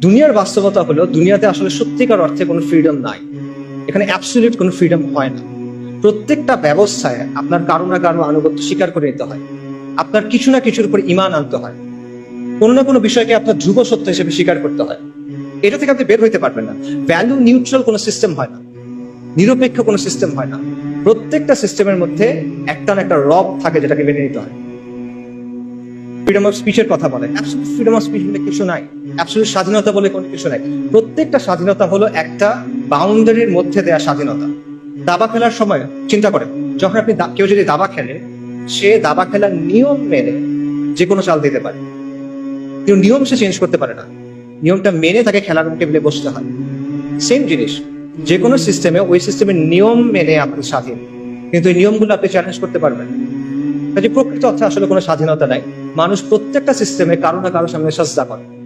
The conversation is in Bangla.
দুনিয়ার বাস্তবতা হলো দুনিয়াতে আসলে সত্যিকার অর্থে কোনো ফ্রিডম নাই। এখানে অ্যাবসলিউট কোনো ফ্রিডম হয় না। প্রত্যেকটা ব্যবস্থায় আপনার কারো না কারো আনুগত্য স্বীকার করে নিতে হয়, আপনার কিছু না কিছুর উপর ঈমান আনতে হয়, কোনো না কোনো বিষয়কে আপনার ধ্রুব সত্য হিসেবে স্বীকার করতে হয়। এটা থেকে আপনি বের হইতে পারবেন না। ভ্যালু নিউট্রাল কোনো সিস্টেম হয় না, নিরপেক্ষ কোনো সিস্টেম হয় না। প্রত্যেকটা সিস্টেমের মধ্যে একটা না একটা রব থাকে যেটাকে মেনে নিতে হয়। ফ্রিডম অফ স্পিচের কথা বলে, অ্যাবসলিউট ফ্রিডম অফ স্পিচ বলে কিছু নাই, অ্যাবসলিউট স্বাধীনতা বলে কোনো কিছু নাই। প্রত্যেকটা স্বাধীনতা হলো একটা বাউন্ডারির মধ্যে দেয়া স্বাধীনতা। দাবা খেলার সময় চিন্তা করেন, যখন আপনি কেউ যদি দাবা খেলে, সে দাবা খেলার নিয়ম মেনে যে কোনো চাল দিতে পারে, কিন্তু নিয়ম সে চেঞ্জ করতে পারে না। নিয়মটা মেনে তাকে খেলার টেবিলে বসতে হয়। সেম জিনিস, যে কোনো সিস্টেমে ওই সিস্টেমের নিয়ম মেনে আপনি স্বাধীন, কিন্তু এই নিয়মগুলো আপনি চ্যালেঞ্জ করতে পারবেন। কাজে প্রকৃত অর্থে আসলে কোনো স্বাধীনতা নাই। মানুষ প্রত্যেকটা সিস্টেমে কারো না কারো সামনে সাজদা করে।